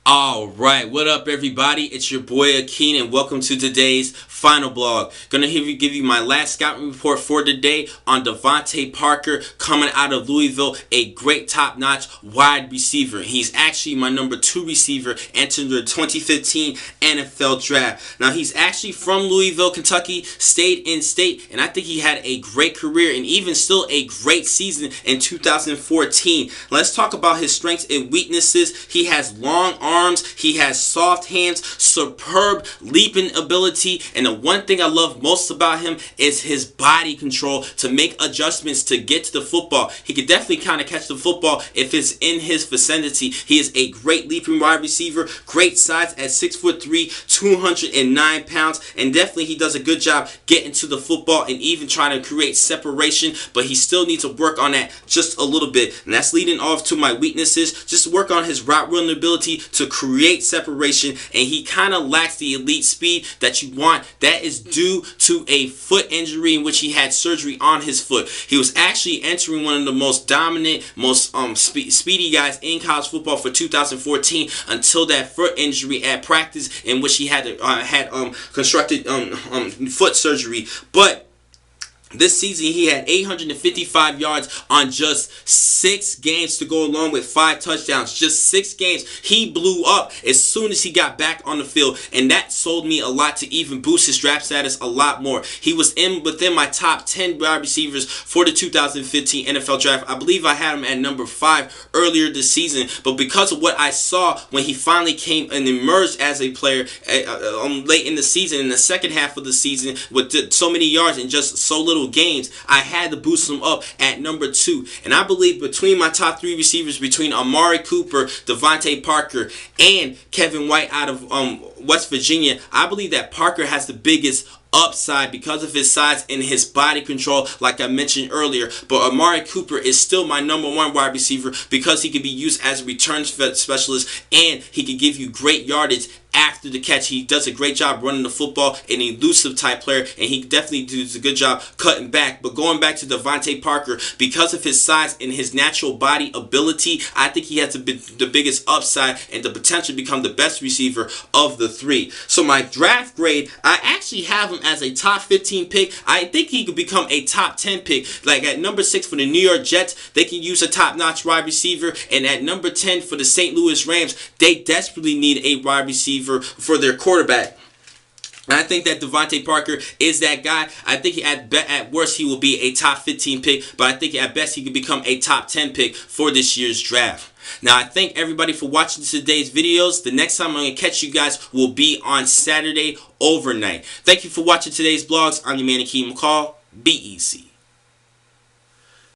Alright, what up everybody? It's your boy Akeen and welcome to today's final blog. Gonna give you my last scouting report for today on DeVante Parker coming out of Louisville, a great top-notch wide receiver. He's actually my number 2 receiver entering the 2015 NFL Draft. Now he's actually from Louisville, Kentucky, stayed in state, and I think he had a great career and even still a great season in 2014. Let's talk about his strengths and weaknesses. He has long arms, he has soft hands, superb leaping ability, and the one thing I love most about him is his body control to make adjustments to get to the football. He could definitely kind of catch the football if it's in his vicinity. He is a great leaping wide receiver, great size at 6'3", 209 pounds, and definitely he does a good job getting to the football and even trying to create separation, but he still needs to work on that just a little bit. And that's leading off to my weaknesses. Just work on his route running ability to create separation, and he kind of lacks the elite speed that you want. That is due to a foot injury in which he had surgery on his foot. He was actually entering one of the most dominant, most speedy guys in college football for 2014 until that foot injury at practice in which he had constructed foot surgery. But this season, he had 855 yards on just 6 games to go along with 5 touchdowns. Just 6 games. He blew up as soon as he got back on the field, and that sold me a lot to even boost his draft status a lot more. He was within my top 10 wide receivers for the 2015 NFL Draft. I believe I had him at number 5 earlier this season, but because of what I saw when he finally came and emerged as a player late in the season, in the second half of the season, with so many yards and just so little games, I had to boost him up at number 2. And I believe between my top 3 receivers, between Amari Cooper, DeVante Parker, and Kevin White out of West Virginia, I believe that Parker has the biggest upside because of his size and his body control, like I mentioned earlier. But Amari Cooper is still my number 1 wide receiver because he can be used as a return specialist and he can give you great yardage after the catch. He does a great job running the football, an elusive type player, and he definitely does a good job cutting back. But going back to DeVante Parker, because of his size and his natural body ability, I think he has the biggest upside and the potential to become the best receiver of the 3. So my draft grade, I actually have him as a top 15 pick. I think he could become a top 10 pick. Like at number 6 for the New York Jets, they can use a top-notch wide receiver, and at number 10 for the St. Louis Rams, they desperately need a wide receiver for their quarterback. And I think that DeVante Parker is that guy. I think at worst he will be a top 15 pick, but I think at best he could become a top 10 pick for this year's draft. Now, I thank everybody for watching today's videos. The next time I'm going to catch you guys will be on Saturday overnight. Thank you for watching today's blogs. I'm your man, Akeem McCall. Be easy.